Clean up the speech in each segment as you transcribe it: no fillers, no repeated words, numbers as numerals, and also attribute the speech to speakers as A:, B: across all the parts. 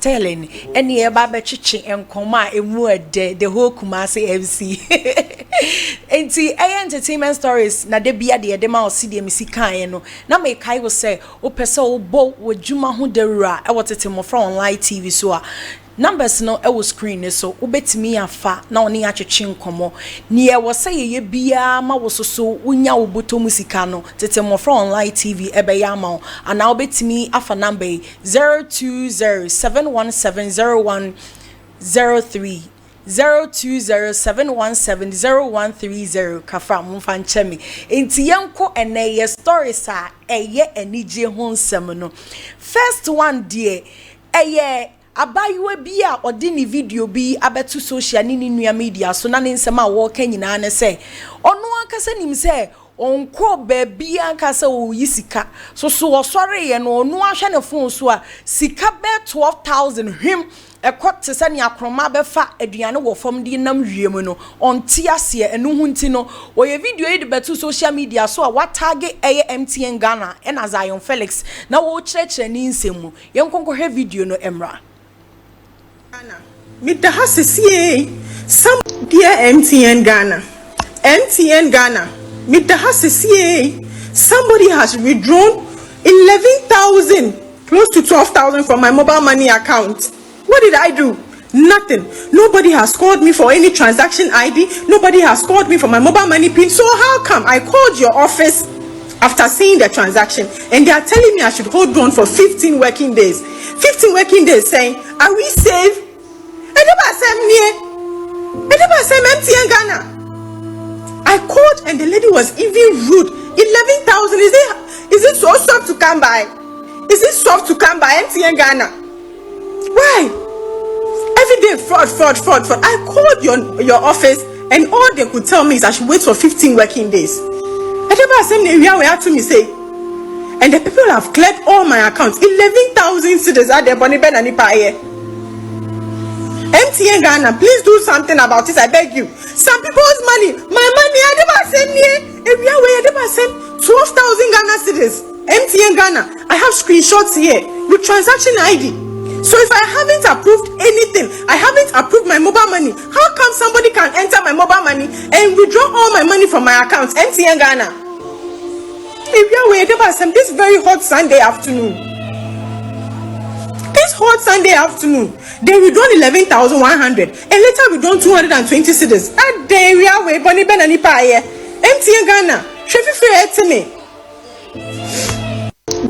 A: storytelling any eba chichi and koma emu the whole Kumasi MC. And see entertainment stories na de bia de ma o si de misi kan no na me kai go say o pese o bo wo djuma ho de ra e wo TETE MMOFRA online TV so a numbers no e wo screen so obetimi afa na oni achwechi nkomo ne e wo say ye bia ma wo so unya wo boto musika no TETE MMOFRA online TV e be ya ma ana obetimi afa number 0207170103 0207170130 kafra mumfa nchemi enti yanko ene ye stories a eye enije ho nsem no first one die eye abayiwa bi a odi ni video bi abetu social ni nua media so na ne nsem a wo ka nyina ne se ono akasa nim se onko baby ankasa o yisika so osore ye no onu ahwe ne phone so a sika be 12,000 him ekot se se ne akroma be fa aduane wo fam di nam wiem no onti ase enu hunti no o ye video e de betu social media so a what target MTN Ghana and Zion Felix na wo chreche ni nsemu ye nkonko he video no emra
B: Ghana mit the hassie some dear MTN Ghana Mit the hassie, somebody has withdrawn 11,000, close to 12,000 from my mobile money account. What did I do? Nothing. Nobody has called me for any transaction ID. Nobody has called me for my mobile money PIN. So how come I called your office after seeing the transaction and they are telling me I should hold on for 15 working days? 15 working days saying, are we safe? I never said MTN Ghana. I called and the lady was even rude. 11,000, is it so soft to come by? Is it soft to come by MTN Ghana? Why? Every day fraud. I called your office and all they could tell me is I should wait for 15 working days. I never said we have to me say. And the people have cleared all my accounts. 11,000 citizens are there, Bonnie Ben and Nipa. MTN Ghana, please do something about it, I beg you. Some people's money, my money, I never send me. If you are I never send 12,000 Ghana citizens. MTN Ghana, I have screenshots here with transaction ID. So if I haven't approved anything, I haven't approved my mobile money, how come somebody can enter my mobile money and withdraw all my money from my account? MTN Ghana. If you are I never send this very hot Sunday afternoon. This hot Sunday afternoon, they withdrawn 11,100 and later withdrawn 220 cedis. And there we are, we Bonnie Ben and Nipa here. MTN Ghana, free to me.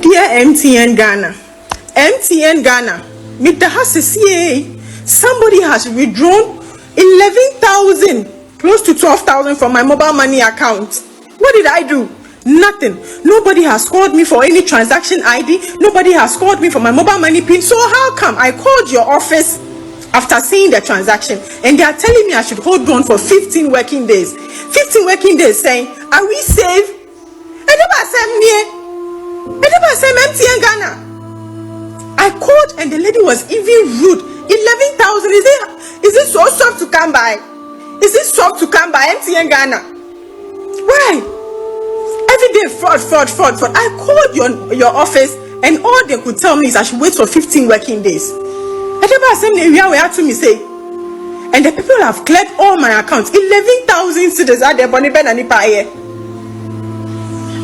B: Dear MTN Ghana, with the hassie, somebody has withdrawn 11,000, close to 12,000 from my mobile money account. What did I do? Nothing. Nobody has called me for any transaction ID. Nobody has called me for my mobile money PIN. So how come I called your office after seeing the transaction and they are telling me I should hold on for 15 working days? 15 working days saying, are we safe? I never said MTN Ghana. I called and the lady was even rude. 11,000, is it so soft to come by? Is it soft to come by MTN Ghana? Why? Every day fraud. I called your office and all they could tell me is I should wait for 15 working days. I never said we have to me say. And the people have cleared all my accounts. 11,000 citizens are there, Bonnie Ben and Nipa here.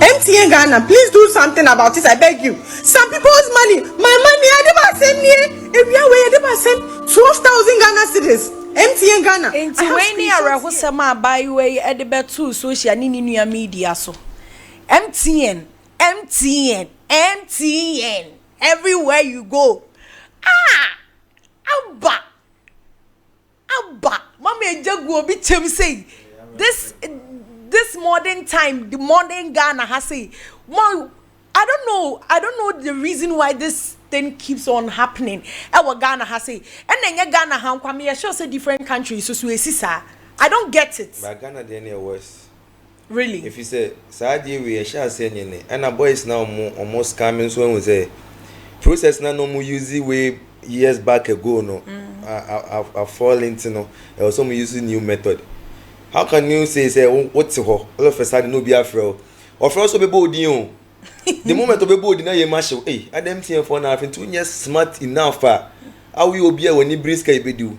B: MTN Ghana, please do something about it, I beg you. Some people's money, my money, I never send me. If you are I never send 12,000 Ghana citizens. MTN Ghana.
A: Enti when you are hosema buy way at the betu social ni nua media so. MTN, everywhere you go. Abba, mama ejagu obi chem say this modern time, the modern Ghana has say, I don't know the reason why this thing keeps on happening. Our Ghana has say, and then Ghana ham kwame I sure say different countries so sir. I don't get it.
C: But Ghana they near worse.
A: Really?
C: If you say Saudi we shall say nyene and a boys now almost coming so when we say process na no more use way years back ago no I fall into no there was some using new method. How can you say what's all of a sudden no be afraid or for also be body on the moment of a body na ye marshal I dem for now 2 years smart enough awi obi a woni briska ibedu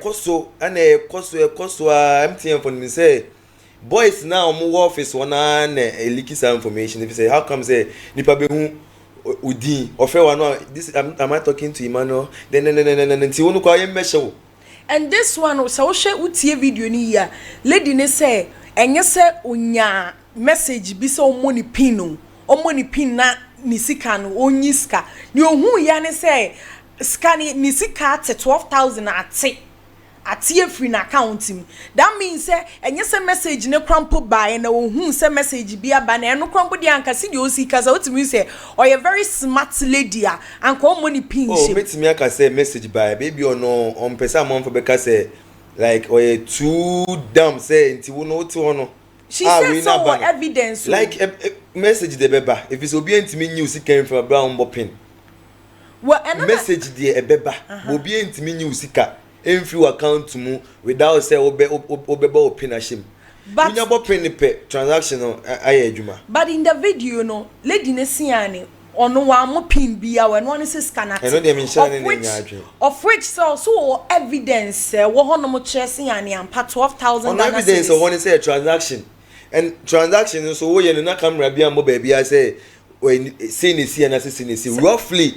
C: koso ana koso MTN for me say boys now mo office wana na leak some information. If you say how come say nipa be hu udi ofe wano this am I talking to Emmanuel then nti wonu kwa yem meshe.
A: And this one so she utie video ni ya lady ne say enye se onya message bi se omoni pin na ni sika no onyiska ni ohun ya ne say sika ni sika at 12,000 ate free na account him. That means say enye se message ne krampo buy na ohun se message bi aba na eno krampo di anka si di osika sa otimi say or a very smart lady and ko money pin
C: she. Oh, metimi aka say message buy baby or no on pesa mon for beka say like or too dumb say nti wo no ti wono.
A: She said so evidence
C: like message the beba if it's obi ntimi news came from brown bopin.
A: Well, another
C: message the ebeba obi ntimi news ka every account mu without say obeba opin ashim. But you never pay transaction aye adwuma. But
A: in the video no lady ne siane ono wa mo pin bia when one is scanner. Of which so evidence wo hono mo kire siane ampa 12,000
C: on evidence of one say a transaction and transaction so wo ye no na camera bia mo ba bia say when see ni see na see ni see roughly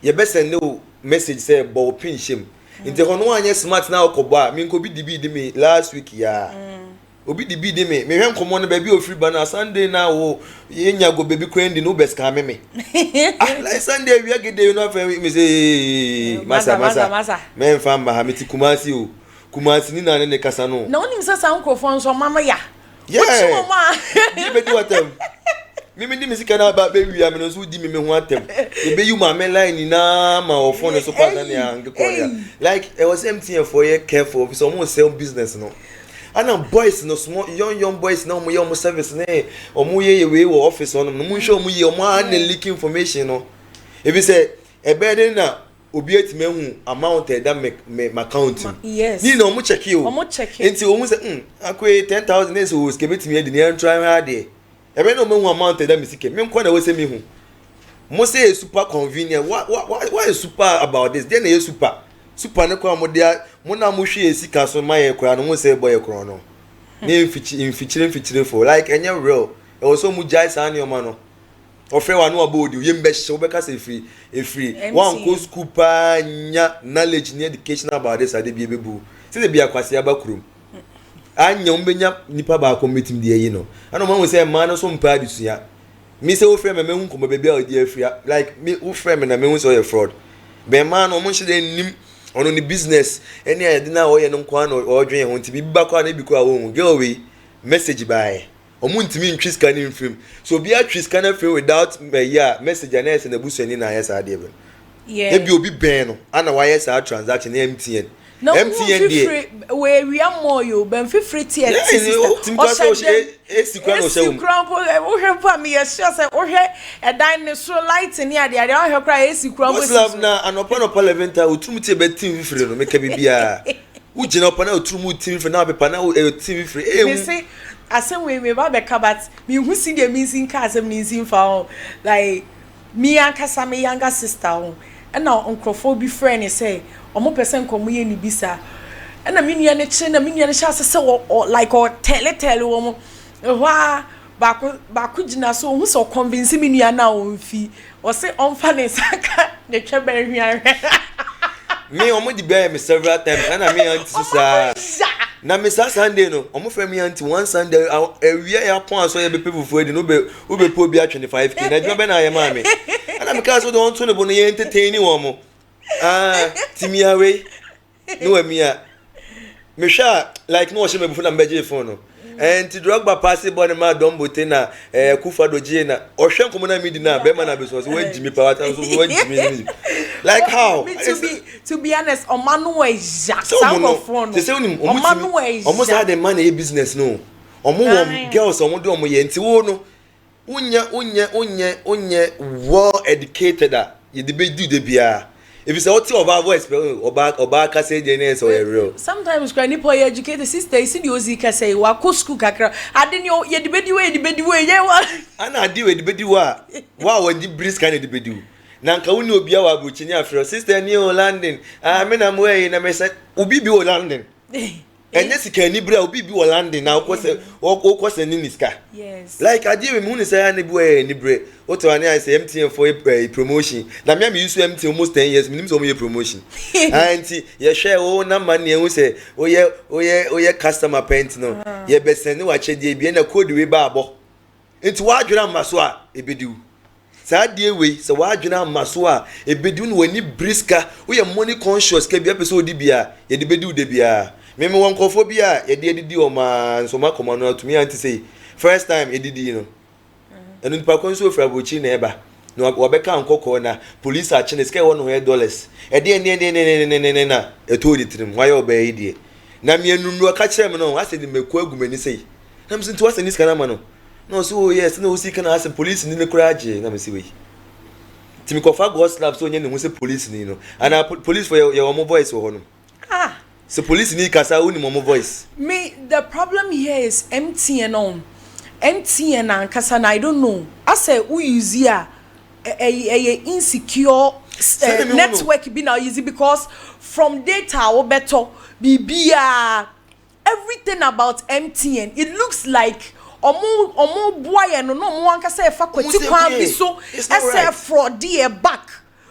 C: ye be send no message say bo pin shim. Inte hono anye smart na okobo a me nko bi di me last week ya obi di me me hwem komo no ba bi ofri ba na Sunday na wo yenya go baby kwendi no best ka me like Sunday we agede you know me say masa me fam ba ha meti kumasi o kumasi ni na ne kasa no
A: na onim sasa nkrofo nso mama ya
C: yeah di be di watem me di music na ba be wi am no so di me ho atem e be you ma me line na ma o phone so pass na ya ngekọ like it was MTN for you careful if someone sell business no and boys no small young boys no mo your service na o mo ye we office on no mo show mo ye o mo na leak information no if you say e be dey na obi etime hu amount that me account
A: yes
C: ni no mo check you
A: o mo check
C: enti o mo say akwe 10,000 is o skebetime e dey try hard there ebe no me amount that me sike me nko na we say me hu mo say is super convenient why is super about this then is super ne kwa mo dia mo na mo hwe esika so maye kura no mo say boy kura no na infichire for like enye real e was so mu jai san yo ma no ofre wa no abodi ye mbe hye obeka say free one go school pa nya knowledge ni education about this ade bi ebebu say dey bia kwase abakurum anya umbenya nipa ba committee de yi no ana mo say man no so mpa adusua me say ofre me hu komo bebia odi afia like me ofre me na me hu so ye fraud be man no mo hye de nim ono ni business any idea o ye no kwa no o dwen ho nti bi ba kwa na bi kwa wo girl we message by omu ntimi ntwi scan in film so bi atwi scan in film without message na yes na busani na yes ade be
A: yeah
C: e bi obi ben no ana wa yes a transaction MTN
A: no MTN dey we are more you ben free tier system
C: o say esikwa no say
A: o hwe me yes say o hwe e dinosaur light ni ade o hwe kra esikwa
C: o slab na anopa no parliament o trum tie betim free no make bibia u gina opa na o trum tim free na pepa na o tim free
A: me say asem we ba be kabat me hu si de me sin ka asem ni sin fa like me ankasa me younger sister and now uncle be friend say omo person komo ye ni bisa na me nua ne che na me nua ne sha se like or tele wo wa ba ku gina so hu so convince me nua na o fi o say on fa ne saka ne twa ba hwian
C: me omo di be me several times na me auntie sa na me sa Sunday no omo fa me auntie one Sunday ewia ya pon so ye be people for edi no be wo be po bia 25k na djuma be na ye ma me na me ka so don to ne bo no ye entertain wo mo timia we no emia me sha like no she me before na beje phone no and to drug ba pass body ma don bote na kufa doje na o hwe nkomo na midi na be ma na be so we jimi power tan so we jimi like how
A: to be honest o manu e ja some of phone
C: they say omo say the man e business no omo wom girls omo do omo ye nti wo no unye well educated ye de be do de bia. If it's out of our voice, oba ka say the so real.
A: Sometimes granny boy educated sister is in the ozika say wa ko school kakra. Adeni o ye de bedi we ye wa.
C: Ana di we de bedi wa when the breeze kind of the bedu. na nka woni obi a wa buchini afro sister ni o London me na mo na me say obi bi o London enye sika ni bra obi bi o London na okose ni niska
A: yes
C: like ade we mu ni say na bi ni bre o to ani I say MTN for a promotion na me use MTN almost 10 years minim so mo promotion anti ye share o na man ne hu say oye customer paint no ye be send wa chede bi na code we ba abo enti wa adwena maso a ebediu sa die we se wa adwena maso a ebediu no wani briska we ye money conscious ka bia pese odi bia ye de bediu de bia me won kofo bia ye de edidi o ma so ma komano to me anti say first time edidi no enu pa konso fra bochi na eba no wabeka nkoko na police a chine ska won $100 e de na eto di trim wa ye oba idie na me enu aka kire me no ase de meku agumani sei na me sinto ase ni ska na ma no no so yes no see can ask police ni nekuraje na me see we timi kofa go slap so nye ne hu say police ni no and police for your voice ho no so police ni kasa uni mo voice
A: me the problem here is MTN on MTN and kasa na I don't know I say we use here a insecure network be now easy because from data or better bibia everything about MTN it looks like omo boy no mo anka say fa kwati kwa bi so ese fraud e back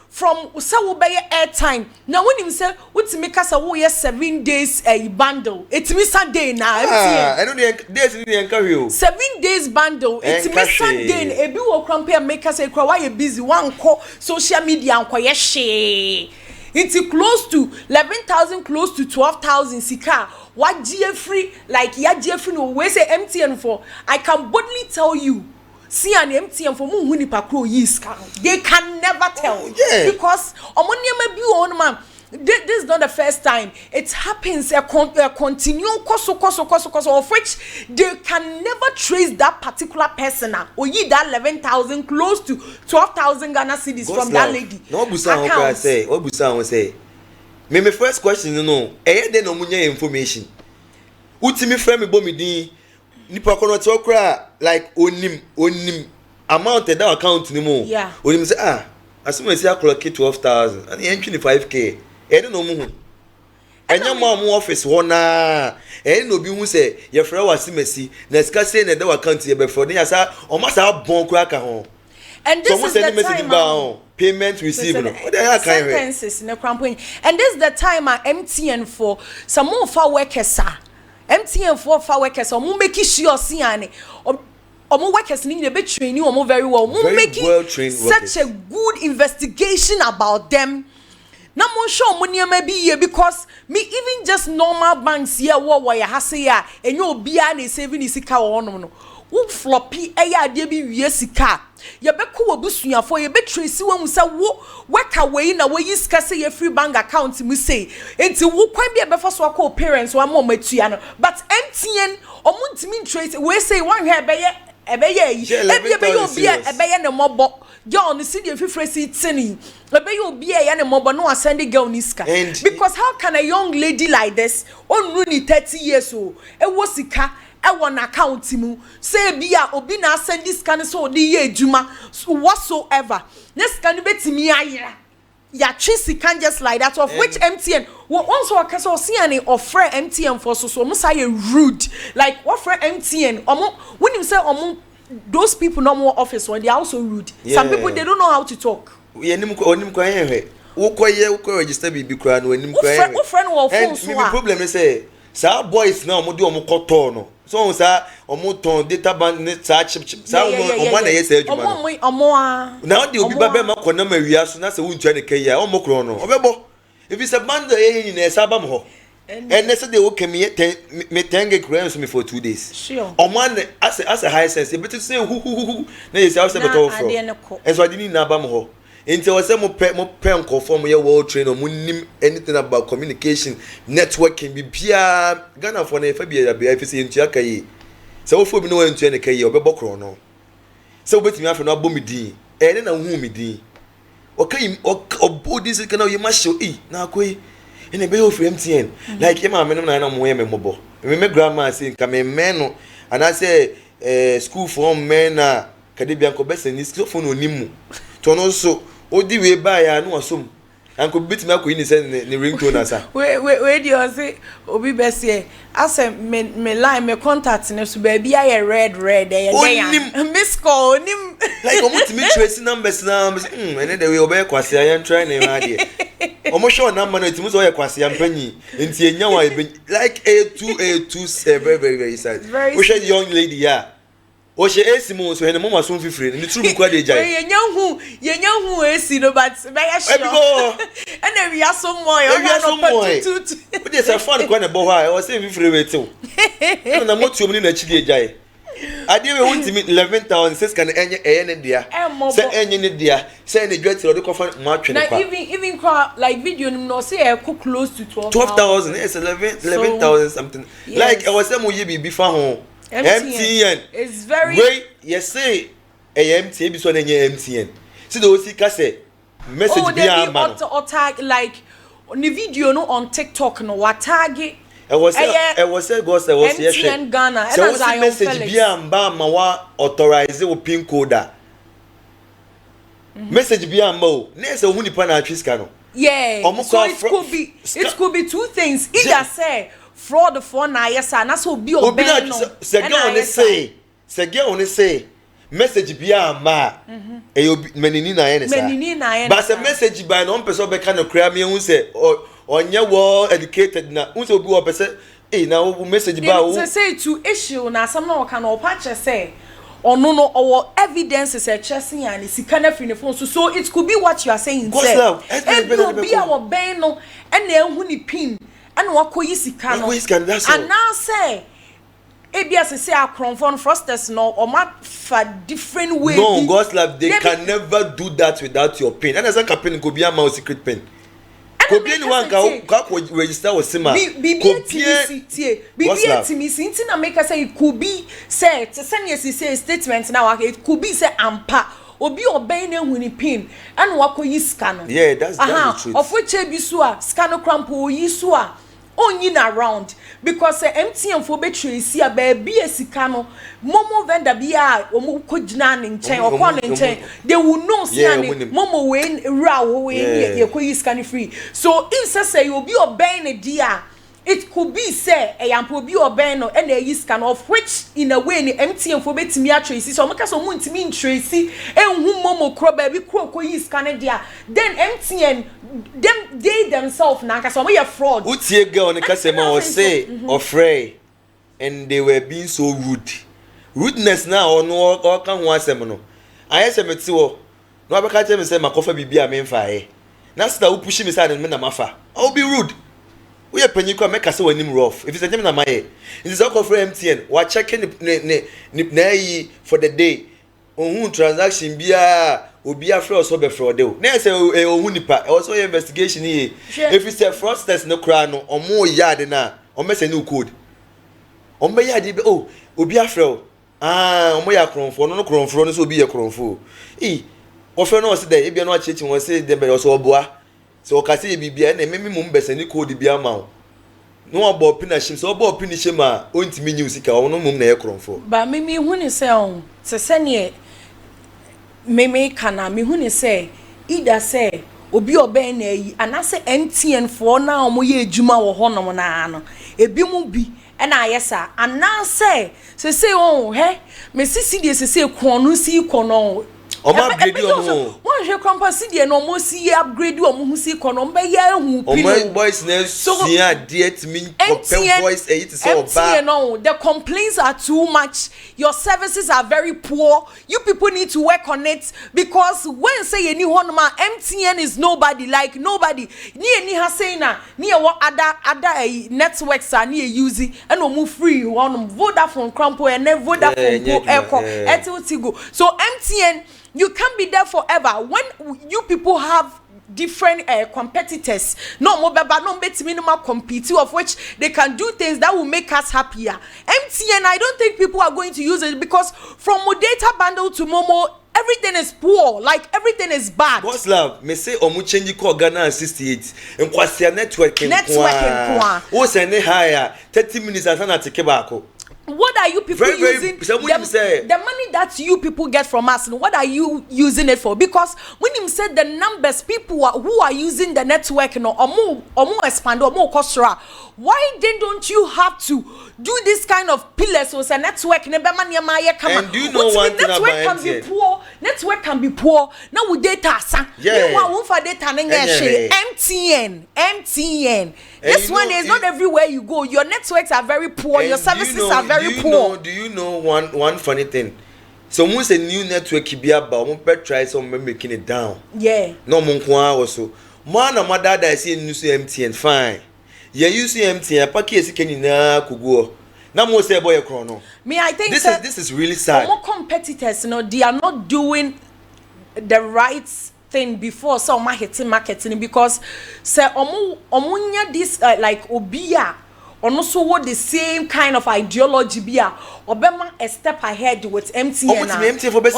A: from say wo be airtime na when him say wutimi kasa wo ye 7 days bundle etimi Sunday na MTN
C: I know the days ni enka hwe o
A: 7 days bundle etimi Sunday ebi wo krampe make say kwa why busy one call social media anko ye hye it's close to 11,000 close to 12,000 sika what free like ya free no we say MTN for I can boldly tell you see an MTN for mu huni pakro yiska they can never tell because omoniema bi on man this is not the first time it happens a continue koso of which they can never trace that particular person or you that 11,000 close to 12,000 Ghana cedis from that lady
C: no busa say what busa say me first question no dey no munya information utimi frame me bo me din nipa kono te okra like onim amount that account ni mo onim say asuma say akolo 12,000 and yen 25k e dey no mu hu enya mo office ho na e no bi hu say ye frɛ wasimasi na sika say na that account ye be frɔ ne ya sa o ma sa bon kura ka ho
A: and this is the time
C: payment received no what the hell kind of
A: sentences na cramping and this is the time MTN for some more for workers MTN for workers omo make sure see ane omo workers ni be training omo very well omo making such a good investigation about them na mo show mo niam bi ye because me even just normal banks here wo ya hase ya enye obi a na saving sika wo no wo floppy eya ade bi wie sika ye be ko obusuafo ye be trace wo mu sa wo weka we na we sika say ye free bank account mu say enti wo kwan bi e be fa so akọ parents wa mo matua no but MTN omuntimi trace we say one here be ye yi be ye obi e be ye ne mobo John see the free tini ebe you obi e ye ne mobo no send girl ni sika because how can a young lady like this onru ni 30 years old e wo sika e won account mu say bia obi na send this scan so di ye adwuma whatsoever this scan betimi ayira ya chisi can just like that of which MTN once or kasa see any offer MTN for so mo say rude like what for MTN omo when you say omo those people no more office when they are also rude some people they don't know how to talk
C: onim kwa hwe wo register bibi kra no onim kwa hwe
A: wo friend wo phone so
C: the problem is say sa boys na omo de omo koto no so sa omo ton data band ne sa chip sa omo na yes adwuma no
A: omo
C: na de obi ba be ma kona ma wia so na se wuntua ne kai ya omo kro no obebo if it's a band e ni na sa ba mo ho and they said they will come me 10 grams me for 2 days
A: sure
C: omo as a high sense e better say hu na yes I say better for and so I didn't na ba mo ho Until I say mo pen conform your world train or nim anything about communication, networking, be pia Ghana for na fabia be if say ntua kai. So we for be no ntua ne kai obebo kro no. So betimi afa no abom din. E na hu mi din. Okay obodi se kana you must show na akoi. Ene be of MTN. Like ma me no na mo ye me mobo. Me grandma say nka me men no and I say school from men na kade bia nko be say ni school phone onimu. To no so odi we buy ya no asum anko bit me akoyi ni say ne ringtone asa
A: we dey say obi bese ase me line me contact ne so ba bia ye red e dey miss call nim
C: like omo me trace numbers na ene de we obe kwase ya try na ma de omo show number no timu so ye kwase ya mpanyi enti enya wa like A2 very sad we show young lady ya o she esimu so hene mama so fifire ni turu kwa de jai
A: yenya hu esi no but be ya sure and we are so more
C: o de say fun kwa na bo ha o say fifire wetew na motu omni na chide jai ade we wonti 11,000 says can enye ne dia say enye ne dia say ne dwetire o de kofa ma twene kwa
A: even like video no say e close to
C: 12,000 it's 11,000 something like I was say mo ye bibi fa ho MTN
A: is very
C: wait yes say MTN be so na MTN see the osika say message be am man
A: or tag like on the video no on TikTok no what tag
C: I was say go say was yes
A: MTN Ghana
C: and as I message be am ba ma wa authorize o pin code message be am o na say hu nipa na atwiska no
A: yeah so it could be two things either say fraud for na yes and so be obey no
C: say girl on say message bia ma e menini na yen sa but say message by no person be kan kra me hu say onye wo educated na hu say obi wo person na message ba wo
A: say to issue na some no kan o patch say ono no our evidence is a chasing and sika na free phone so it could be what you are saying say e be our ben no and na hu ni pin and wakoyi sika no and now say ABS say akronfon frosters no or ma for different way
C: no God's love they can never do that without your pin and as a pin go be a secret pin ko be anyone ka register with sima
A: BBTMC na make say it could be say to send you say statement now it could be say ampa obi obey na hu ni pin and wakoyi scan
C: yeah that's the truth
A: of which e bi so a scan crampo yi so a onyin around because MTN for betray see a baby esika no momo vendor bia omo kogina ne nchen okwa ne nchen they will know see momo we ra we ye koyi scan free so if say you be obey ne dia it could be say e yampo bi obey no and e scan of which in a way ni MTN for betimi a trace so make so mo ntimi trace enhu momo kro ba bi koyi scan dia then MTN they themselves na so we fraud
C: utie girl ne kasema or say afraid and they were being so rudeness now or no or kan ho asem no ayese meti wo no abeka tell me say makofa bibia me mfa e na sita wo push me say me na mafa I'll be rude we penyi kwa make say wanim rough if it's a dem na maye it is all for MTN wa checking na yi for the day ohun transaction bia obi afro so be fraud o na say ohun nipa also investigation here if it's a fraudsters no kra no omo yard na omo say no code omo yard be obi afro omo ya kronfo no kronfo no so obi ya kronfo ofro no say there e bia no achechi won say dem be so oboa so o ka say bibia na memi mum be say ni code bia ma o no abo pinashim so obo pinishim a ontimi nyi usika o no mum na ye kronfo
A: ba memi hu ni say on se ne meme kana me hu ni say either say obi oben na yi anase MTN for na omo ye ejuma wo honom na ano ebi mu bi e na ayesa anase se on he me sisi de se kwonu si kono
C: o ma upgrade o
A: won hwe company de no mo si upgrade o mo hu si kono mbe ya hu
C: pin o my boys na sia de me compare voice e it so bad
A: no the complaints are too much your services are very poor you people need to work on it because when say any honoma MTN is nobody like nobody ni ha say na ni e wo other networks are ni use and o mu free one Vodafone crampo and Vodafone go echo etigo so MTN you can't be there forever when you people have different competitors no more no minimum compete of which they can do things that will make us happier. MTN I don't think people are going to use it because from data bundle to Momo everything is poor like everything is bad.
C: Boss love me say omu change call Ghana 68 nkwasia network
A: kwa
C: o say ne higher 30 minutes asana take baako
A: What are you people using the money that you people get from us? What are you using it for? Because when him said the numbers, people who are using the network, omu expand, omu kosra. Why then don't you have to do this kind of pillars so a network?
C: And do you know one thing
A: network
C: about
A: can be poor. Network can be poor. Now with data, MTN. This one is not everywhere you go. Your networks are very poor. Your services are very poor.
C: Do you know one funny thing? So once a new network be about, we try some making it down.
A: Yeah.
C: No monkwa also. Man and my dad I see new MTN fine. Yeah, you see MTN. Paki esi keni na kugo. Na mo say boy chrono.
A: Me, I think
C: this is really sad.
A: More competitors, they are not doing the right thing before some marketing because say omunya this like obia also what the same kind of ideology bia obema a step ahead with MTN.
C: MTN for best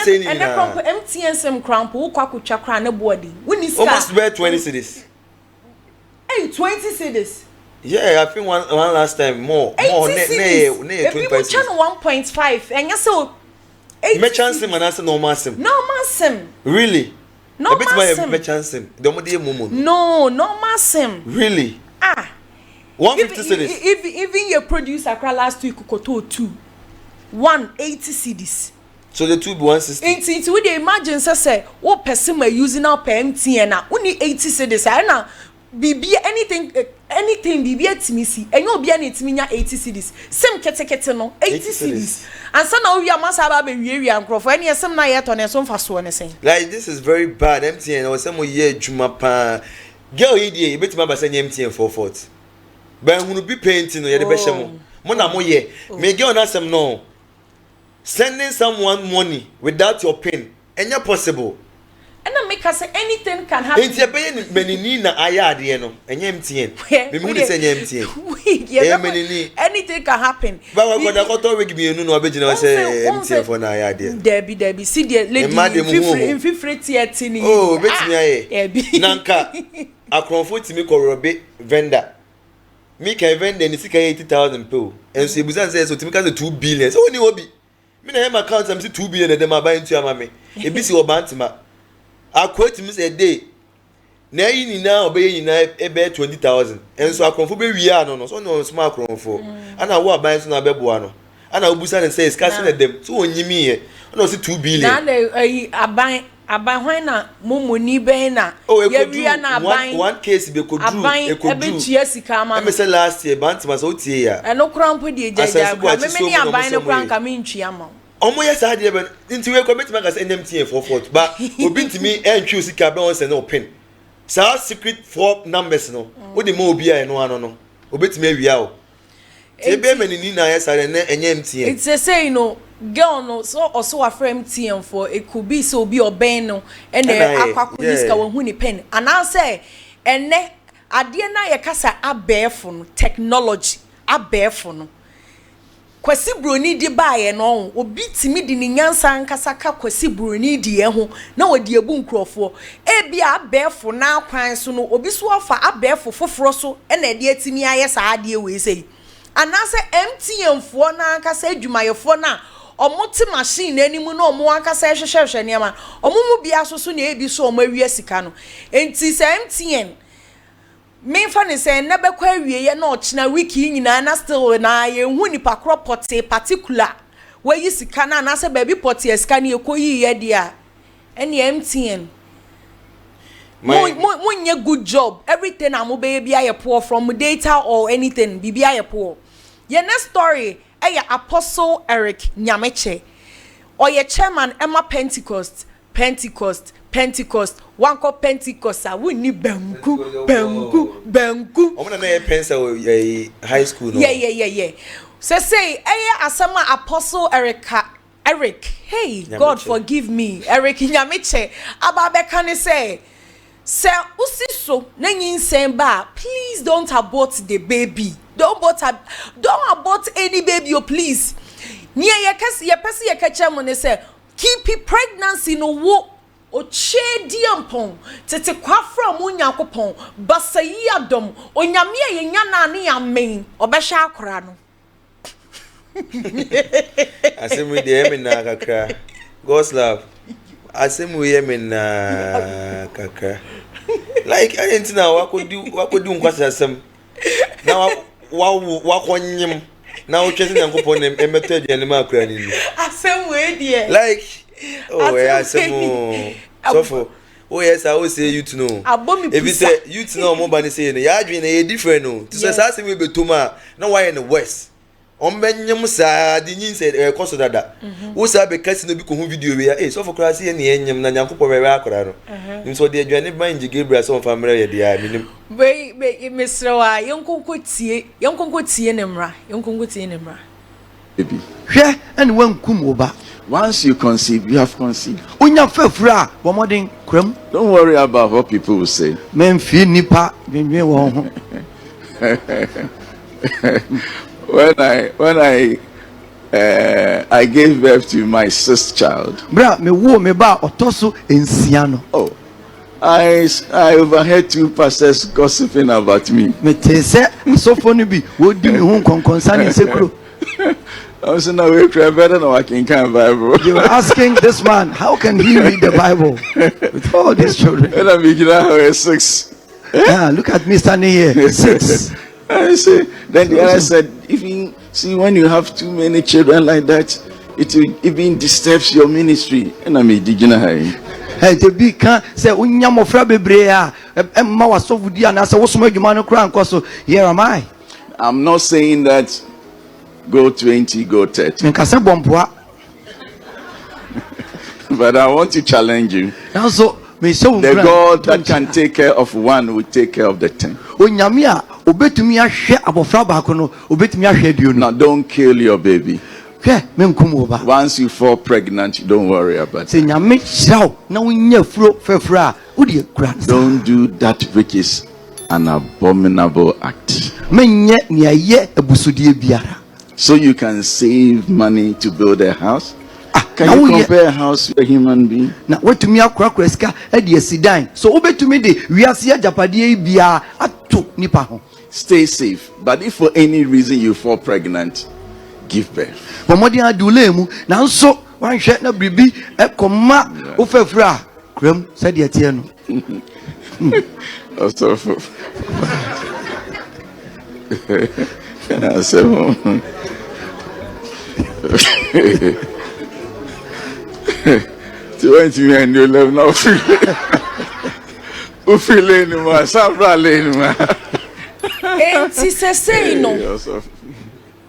A: MTN some cramp who kwakutwa kra na body.
C: Almost where 20 cities.
A: 20 cities.
C: Yeah, I think one last time more.
A: If people channel 1.5 and you so
C: merchant sim and answer normal sim.
A: Normal sim.
C: Really?
A: Normal sim.
C: Merchant sim.
A: No, normal sim.
C: Really? 150 cities.
A: Even your producer last week koto 180 cedis.
C: So the two be 160.
A: Into we imagine say what person are using our MTN na only 80 cedis na bibi anything bibi atimi si enyo bia na atimi nya 80 cedis sem kete no 80 cedis and so now we are masa ba be wie ankrofo ene yesem na yeto ne so mfaso ne sen
C: like this is very bad. MTN or some year juma pa girl idea betima ba say MTN 44 ba hunu bi paint no ye de be hye mo na mo ye me girl na sem no sending someone money without your pin enya possible.
A: And I make us say anything can happen.
C: It's a benini na ayade no. Enye MTN. Me mu say MTN.
A: Anything can happen.
C: But we got to we give you no obegina say MTN for na ayade.
A: Debbie see the lady in 50 tier.
C: Oh, betimi aye. Nanka akronfo timi korobe vendor. Me can vendor ni sika 80,000 pe. Enso ebusan say so timi ka 2 billion. So oni obi. Me na him account am say 2 billion e dem abuy into amame. Ebi si obantima. I quote him say day. Na yi na obey na ebe 20,000. Enso akonfo be wi no so no small akonfo. Ana wo aban so na beboa no. Ana obusa ne say scarce na dem. So onyimi ye. Ona say 2 billion.
A: Na aban hwan na momoni ben na ye wi na aban
C: one case be kodru
A: ebe tua sika ama.
C: Me say last year bantima so tie ya.
A: Eno krampo de jaja. Me ni aban ne kranka me ntwi ama.
C: Omo yes ade be nti we ko betima ka say MTN 44 but obi ntimi entwi sika be on say no pin sa secret 4 numbers no wo de mo obi a no ano no obetimi awia o te be menini na yes ade na enye MTN
A: it's a say girl no so also after MTN for it could be so be oben no and akwakudiska wo hu ni pen and I say ene ade na ye kasa abefo no technology abefo no kwasi broni di baaye no obi timi di ni nyansa nkasa ka kwasi broni di ye ho na wodi ebu nkrofo e bia abefo na akwan so no obi so afa abefo foforo so e na de atimi aye saade we sei anase MTN fo na nkasa adwumayefo na omote machine animu na omo ankasa hwehwehwe ne ma omo mu bia so na ebi so omo awie sika no enti se MTN me fa ne say na bekwa awie ye na ochina wiki nyina na still na ye hu nipa cropote particular we yi sika na na say baby pote sika na ekoyi ye dia ene MTN mo good job everything am be bia ye poor from data or anything bibia ye poor ye next story Apostle Eric Nyamekye or ye chairman Emma Pentecost one called Pentecost we need bengu
C: omna na ye pencil high school no
A: yeah say asama Apostle Eric hey Nyamekye. God forgive me Eric Nyamekye ababe kan say usi so na nyinsem ba please don't abort the baby don't abort any baby please near ye pesi ye kacha mo ne say keep pregnancy no wo o che diampon tete kwafra mo nyakopon basayi adom onyame ye nya na ne amen obehwa akora no
C: Asem we dey me na kakra. God's love. Asem we me na kakra. Like I ain't now what could do nkwasa asem. Now wa kwanyem. Now chasing yankopon emeto de ma akra ni.
A: Asem we dey.
C: Like oh asem so for oh yes, I will say you to know. If you say you to know more than say ya adwin na different no. To say asem we betoma na why in the west. Ombenyem sa di nyin say koso dada. Wo sa be kasi no bi ko hu video we ya so for class ye ne enyem na yankopon we akora no. Nim so de adwane ban ji Gabriel so family ye dia minim.
A: Be misrawa yonkonko tie ne mra.
D: Baby. Hwe and wan kum oba. Once you conceive, you have conceived. Unya fefra, bomodin krem. Don't worry about what people will say. Men fi nipa benwe wo ho. When I gave birth to my sixth child. Bra me wo me ba otoso ensia no. Oh. I overheard two pastors gossiping about me. Me tese so funny bi wo di me hu concerning sekro. I was in a way better than I can Bible. You were asking this man, how can he read the Bible with all these children? And I'm making out 6. Yeah, look at me standing here. 6. I say, then the other said, even see when you have too many children like that, it will even disturbs your ministry. And I'm digging high. Hey, the big can say, Unyamofra bebrea, Emma was so good, and I said, what's my human crown? So here am I. I'm not saying that. Go 20, go 30. But I want to challenge you. The God that can take care of one will take care of the 10. Now don't kill your baby. Once you fall pregnant, don't worry about it. Don't do that which is an abominable act. So you can save money to build a house. Can you compare a house to a human being? Now what to me akrakreska e de sidan. So obetumi de wiase ajapade bia ato nipa ho. Stay safe. But if for any reason you fall pregnant, give birth. Bomodi adule mu na nso wan hwe na bribi e koma ofafura krem said de tie no. Also tu went to me and you love now. Who feeling ma sabra lenuma.
A: Enti se say no.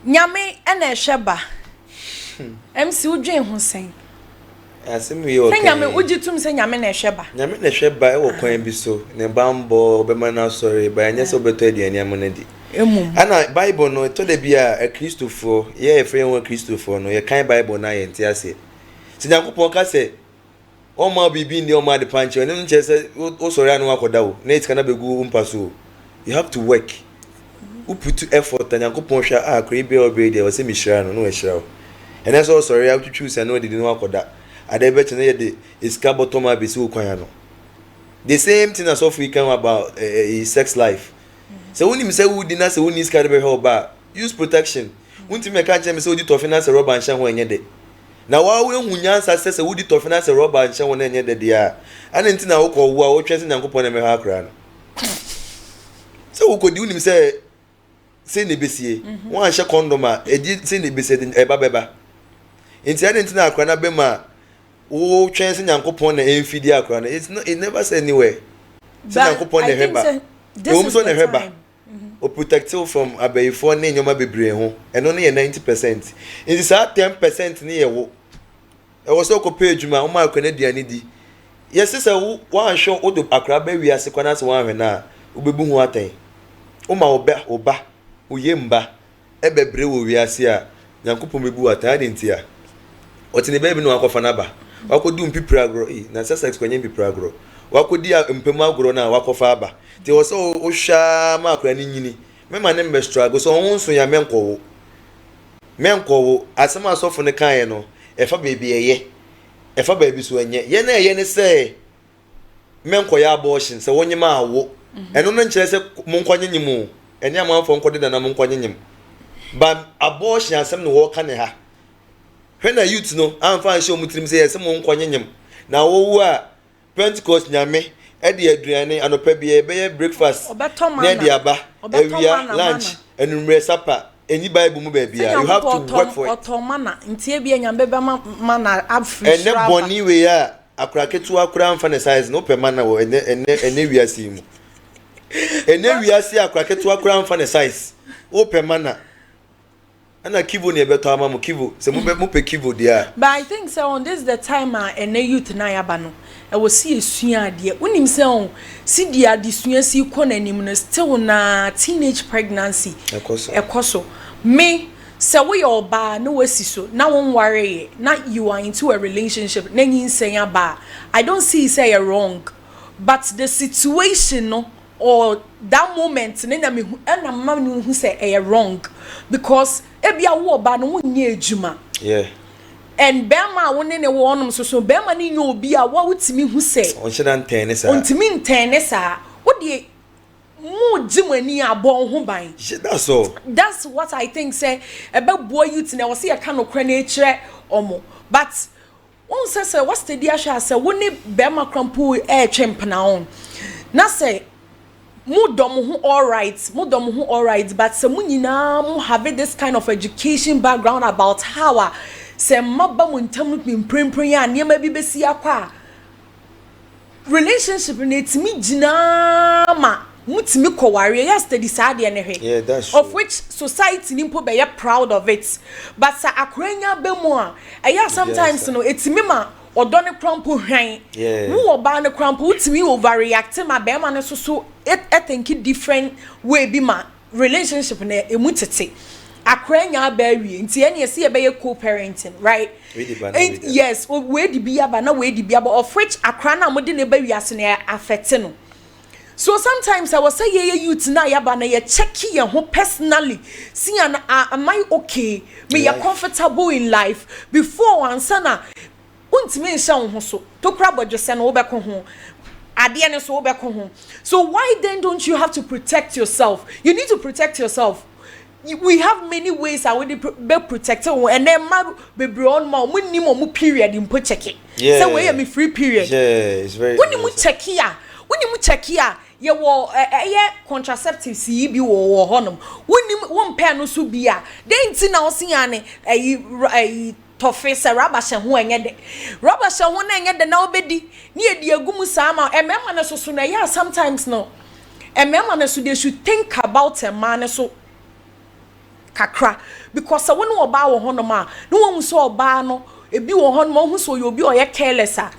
A: Nyame ena ehweba. MC udwen ho sen.
C: Asem we okay.
A: Nyame ugitum se nyame na ehweba.
C: Nyame na ehweba e wo kwan bi so. Ne bambo be mana sorry ba anya so beto aduane amonadi. Ana Bible no to de bia a Christopher ye friend one Christopher no ye kan Bible na ye ntiase. Si Yakopon ka se o ma bibi ndi o ma de panche ene nche se o sorry anu akoda wo na it kana begu mpaso. You have to work. You put effort and Yakopon hwa akra bi obe de o se mishira no no ehira wo. Ene so sorry I choose and no de no akoda. Ade bet na ye de iska botoma be si wo kwan no. The same thing as of we can about sex life. So when you say who did not say who needs carry help back, use protection. When you make a chance say who did to finance a rubber and shine when you did. Now why we who answer says who did to finance a rubber and shine when you did there. And then now who are tracing and coupon and make her so who could do him say the BCA one share condom a did say the BCA a babeba. Incident now crana bema who chancing and coupon and infidia crana. It's not it never said anywhere. Say coupon the heba. This is the time. Or protect you from abe for ne nyoma bebre ho and only 90%. It is at 10% near wo. I was so page ma o ma Canadian di. Yes sister one show odo akra be wi ase kwana se wan na obebu hu atan. O ma oba oyemba e bebre wo wi ase a Yankopon bebu atan de ntia. Otine be bi no akofa na ba. Wakodu mpipra agro na sex kwanye mpipra agro. Wakodi mpema agro na wakofa aba. Te also osha ma akra ni nyini mema ne mbe struggle so wonso ya menkowo asema asofo ne kan no efa baby eye efa baby so enye ye na eye ne say menko ya abortion se wonyema awo eno no nkyere se monkwanye nyimu ene amanfo nkode da na monkwanye nyim but abortion asem no wo ka ne ha when a youth no amfa show mutrim say yesem won kwanyem na wo a Pentecost nyame e de aduane anopa bia be breakfast na de aba ewia lunch enumre supper any Bible mu ba bia you have to work for it
A: otomana ntie bia nyambe be mana afri
C: ene boni we a akraketu akura amfa ne size no pe mana wo ene wiase mu ene wiase akraketu akura amfa ne size o pe mana ana kivo ne beto amamu kivo se mu pe kivo dia.
A: But I think so on this the time and youth na yaba no I will see esua ade unim se on si dia de sua si ko na nim no still na teenage pregnancy ekoso me se we oba no wasi so na won worry na you are into a relationship na yin sen aba I don't see say you're wrong but the situation no or that moment na me na mama hu say you're wrong because ebia wo ba no wonye adwuma
C: yeah
A: and bema woni ne wo onom so bema ni nyo obi a wo wutimi hu se
C: on sheda ntene sa
A: ontimi ntene sa wo de mu jimani abon ho ban that's what I think say ebe boy youth na wo se ya ka no kra na ekire omo but won say what's the dia sha say woni bema krampo e twempna on na say Mudom who all right, but some munina have this kind of education background about how se maba muntamu pimprimprim ya niema bi besi akwa relationship net me jina ma mutimi koware ya study sad ne hwe
C: yeah that's true.
A: Of which society nimpo be proud of it but sa akranya be mu a eya sometimes yes, no etimi ma odone krampo hwan wo oba ne krampo utimi overreact ma be ma ne so it think different way be ma relationship na emutete akranya baby nti ene se be co-parenting right yes we di bia ba na we di bia ba of which akra na mode ne ba wiase na affect no so sometimes I was say ye youth na ya ba na ye check ye ho personally see am I okay me you comfortable in life before answer na untimi nsha ho so to kra bodwese na wo be ko ho ade ne so wo be ko ho so why then don't you have to protect yourself? You need to protect yourself. We have many ways I would be protected and then my baby on my minimum period in put check it.
C: Yeah.
A: So where me free period.
C: Yeah, it's very
A: when you check here, you will contraceptives see be or honum. When you one pair no so be then see now see a professor Rabasha who enged Rabasha who enged the now bedi near the agumusama and member so soon. Yeah, sometimes no. And member so they should think about a man so. Kakra because when no oba wo hono ma no won so oba no ebi wo hono ma hu so you obi oye careless a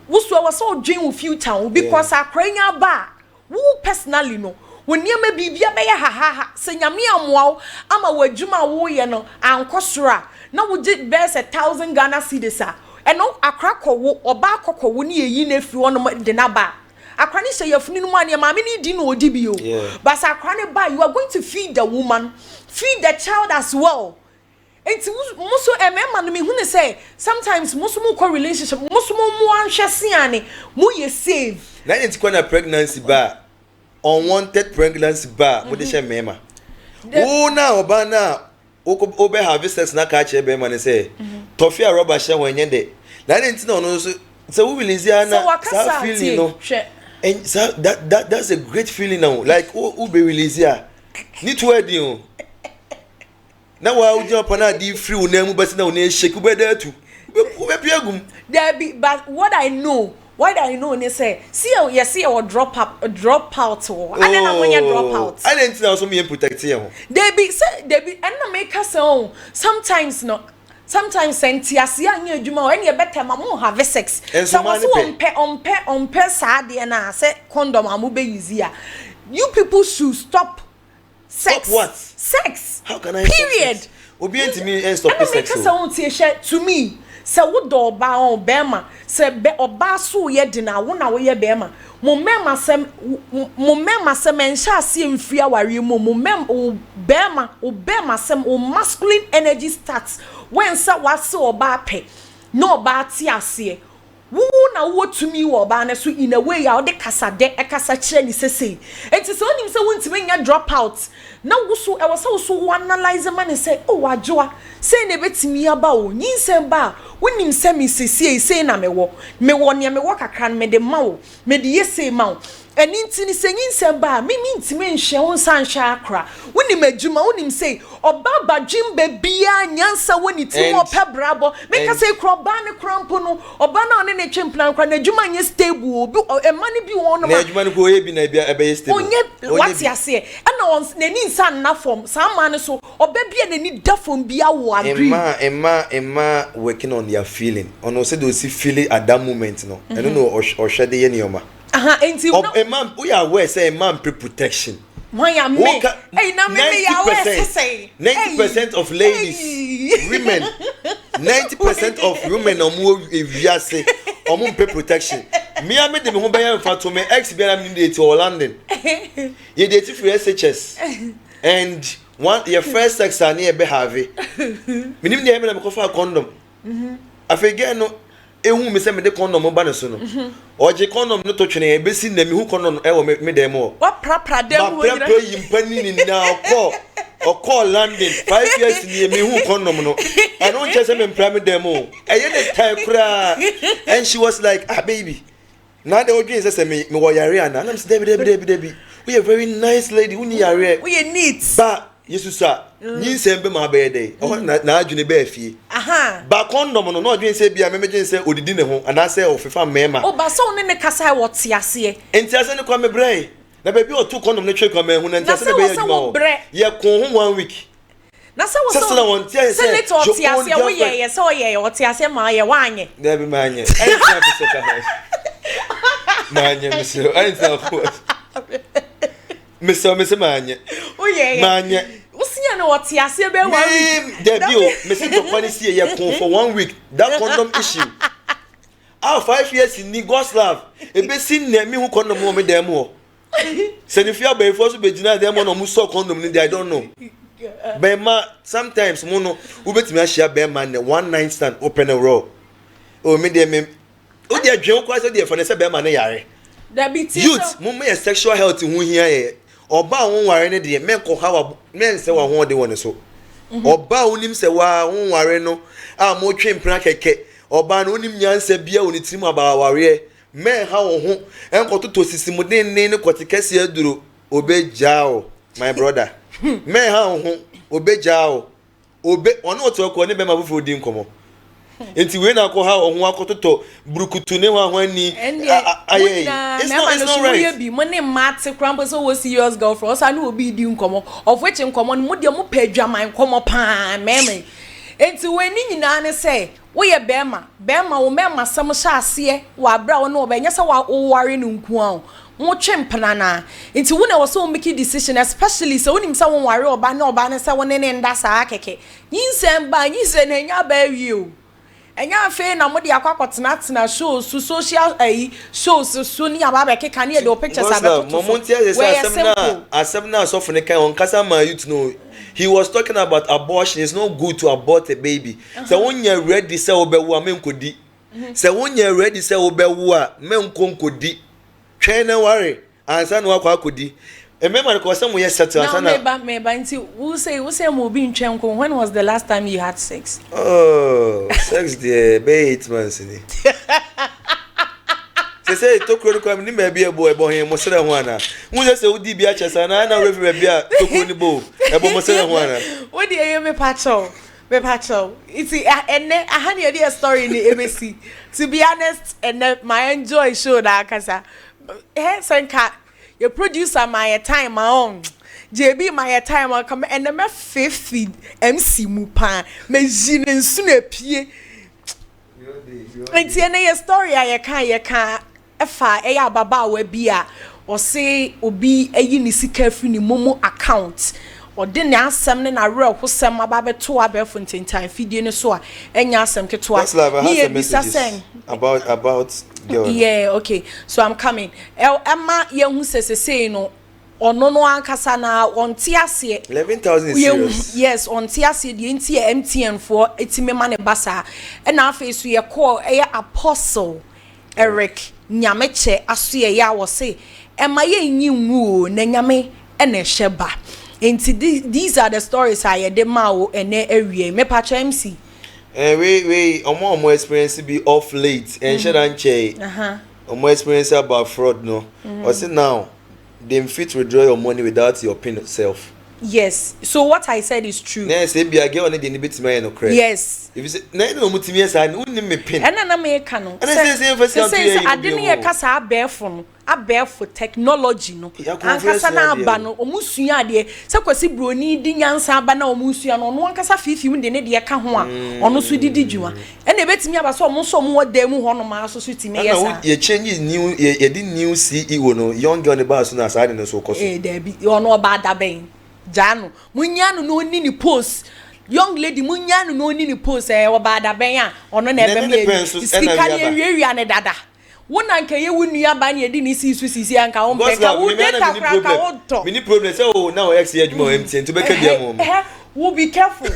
A: wo so was so dream with future because akranya ba wo personally no when niam bibia be ya ha se nyame amoa ama wadwuma wo ye no ankosora na wo get best 1,000 Ghana cedis a eno akra kowo oba kokowo ne yi na fi wono de na ba akra ni se yafuni no ma ne ma me ni di no odi bio but akra ne ba you are going to feed the woman, feed the child as well. It's muso emema no me hu ne say sometimes muso mu ko relationship muso mu anhwe seane mu ye save
C: na enti kwana pregnancy ba unwanted pregnancy ba mu de she mema wo na oba na obe have sex na ka che be ma ne say tofia rubber she wenye de na enti na ono so we release na so feeling no and so that's a great feeling now like who be release here need to wedding na wa uji upana di free unemu but na une shake ube there too ube piagum
A: there be but what I know ne say see you see or drop out and then when you drop out
C: I didn't know so me protect you
A: there be and na make us on sometimes no sometimes sentiasi anya adwuma when you better mama have sex so was on pe sade na say condom amu be use ya you people should stop sex.
C: Stop what?
A: Sex.
C: How can I
A: period.
C: Stop sex? Obi ntimi and stop sex.
A: And I want to share to me. Se wo do oba on bema se be oba so ye di na wo na wo ye bema mo mema se mensha ase mfiri aware mo bema se o masculine energy starts when sa wase oba pe no oba ti ase wo na wo tumi wo ba na so in a way ya de kasa de ekasa kire ni sese enti so onim se wontimi nya drop out na wo so e wo se wo so analyze man say oh wajoa say na betimi aba o nyinsem ba wonim se mi sese say na mewo ne mewo kakra me de ma wo me de yese ma wo eni ntini se nyinsem ba mi ntimi nhwe wo san hwa akra wonim adwuma wonim say oba badwim ba bia nyansa woni ti mo pebrabo me ka say kroba ne krampo no oba na ne twemplan kwa na adwuma nye stable obi e mani bi won no
C: na adwuma no ko ye bi na bia e be stable
A: onye what ya say e na on nani nsan na form san man so oba bia nani da form bia wo agree
C: emma working on their feeling ono say do see feeling at that moment no I don't know or shade ye nioma
A: enti
C: emma we are aware say emma protection.
A: Why am me? Hey, now me
C: 90% of ladies, women, 90% of women are more if you say or more pay protection. Me I made them home by to my ex be am need to London. You date for SHS. And one your first sex are near be have. Me nim dey me go for condom. I forget no ehu me say me de condom ba ne so no oje condom no to twene e be si na me hu condom e wo me dem o
A: wa prapra dem
C: wo gira ba yimpani ni na okọ London 5 years ni me hu condom no I don't just say me mpra me dem o e ye the time kra and she was like ah baby now the odwin say me wo yare ana and I'm say debi we a very nice lady who ni yare
A: we a neat
C: ba Yesusa nyi sembe ma be dey na adwene be afie ba condom no no adwene se bia memegye se odidi ne ho ana se ofefa mema
A: o ba so ne kasa wo tiase
C: enti ase ne kwa me brɛ na ba bi o tu condom ne twe kwa me hu na enti ase ne be adwuma ye kon ho 1 week
A: na se wo so se ne to tiase wo ye se o ye o tiase ma ye wanye
C: na bi manye ai na bi se ka manye miso ai na ko miso manye
A: o ye
C: manye
A: usinya no what ase be 1 week
C: debut me say to kwani see ye kon for 1 week that condom issue 5 years in Yugoslav e be sin na me hu condom mo me dem ho se ni fia be force be gina dem no mu so condom ni I don't know be ma sometimes mo no u betimi a share be man one night stand open a row o me dem o dey adwen kwa so dey for na say be man yare youth mo me sexual health hu hia ye oba won ware ne de men ko hawa men se wa ho de won so oba onim se wa won ware no a mo twempra keke oba no onim nyansa bia oni tirim aba ware men ha wo ho enko toto sisimu den ne kotekese aduro obejao my brother men ha wo ho obejao obe ono to ko ne be ma fufu di nkomo enti we na ko ha ohun akototo burukutu ne wa hwani aye it's not right
A: be money mate crampo so was serious girlfriend so na obi di nkomo of which nkomo no de mo padwaman nkomo pa meme enti we ni nyina ne say wo ye bema wo mema sam sha ase wa bra wo no obenya se wa ware no nku an mo twempana na enti wo na wo so make decision especially so wonim se wo ware oba ne se wo ne nda saa keke yinsem ba yinse na nya ba wi o enya fe na mo de akwakotina shows so social shows so ni aba ke kan ye do pictures abeto
C: mo monti asem na so for ne kan on kasa ma youth know he was talking about abortion. It's not good to abort a baby. So when you're ready say obewu a menkodi so when you're ready say obewu a menkonkodi twen na worry ansa no akwa akodi remember ko say mo yes settle ansa na
A: me ba nti who say mo bi ntwen ko when was the last time you had sex
C: sex there be 8 months ni say to kro ko ni me bia ebo he mo sere ho ana mu say udi bia chesa na refi bia to kro ni bo ebo mo sere ho ana
A: what dey you me pacho it's ene ahani a story ni ABC to be honest and my enjoy show that kasa senka your producer my time my own JB my time come and me fefi MC mu pa me jine nsu na pie enti ene your story a ye kan efa eya baba wa bia o se obi eyi ni sika afi ni momo account o de ne asem ne na re hosem aba beto abefo ntentan fidie ne so a enya asem keto a
C: ni e bisa sen about girl
A: yeah okay so I'm coming emma ye hu sesese no ono no ankasa na onti ase
C: 11,000 serious
A: yes onti ase de nti MTN for etime ma ne basa e na afa so ye call apostle Eric Nyamekye asuye ya wo say ema ye nyiwu na nyame ene sheba. These are the stories I de ma wo ene ewie me pa MC.
C: We omo experience be off late and shedan che. Omo experience about fraud no. Or say now them fit withdraw your money without your pin itself.
A: Yes. So what I said is true.
C: Yes, say be a girl on the bit my no credit.
A: Yes.
C: If you say na no mutimi esa na unni me pin.
A: And na me ka no.
C: And say
A: adeni ye kasa abefo no. Abefo technology no. Ankasa na aba no omusua de se kwasi broni di nyansa aba na omusua no no ankasa fifi mu de ne de ka ho a ono so didi dwuma. And e betimi aba so omuso mu wada mu ho no ma so so timi yesa.
C: Ye change new ye di new CEO no young girl ne ba so na sa de no so koso.
A: There be ono ba da ben. Jano munyanu no ni ni post young lady munyanu no ni ni post obada ben a ono na ebe me speaker ye wiawia ne dada wona nka ye wunua ba ne di ni sisi anka wo mpeka wo data kra ka wo to
C: mini problem say oh now ex ye adwuma MTN to be ka dia mo
A: wo be careful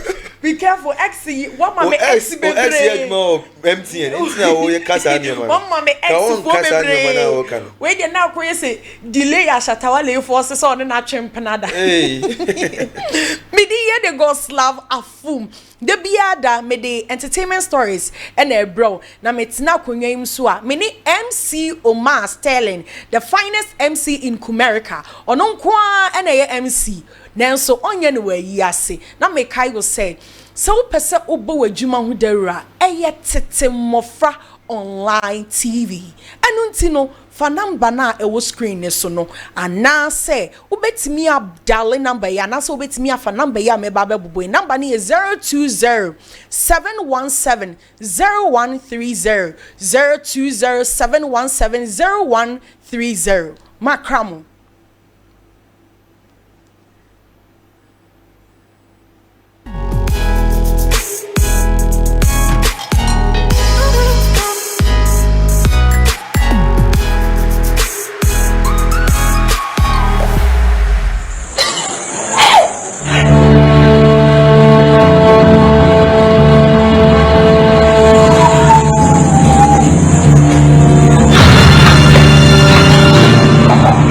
A: ex what ma me ex bebre
C: ex ye adwuma MTN ntina wo ye kasa ne ma
A: one ma me ex fo bebre we dey na koye say delay ya shatawale force so on na twempenada
C: hey
A: me di ye the Goslav afum de biada me the entertainment stories and e bro na me tina konwa im so a me ni MC Omar Sterling the finest MC in Kumerica ono nko a na ye MC nanso onye ne wa yi ase na me kai go say so pese obo wadwuma ho dawura eye TETE MMOFRA online TV anu ntino fa number na ewo screen ne so no ana say ubetimi dial number ya na so ubetimi afa number ya me ba beboy number ni 020 717 0130 020 717 0130 makramo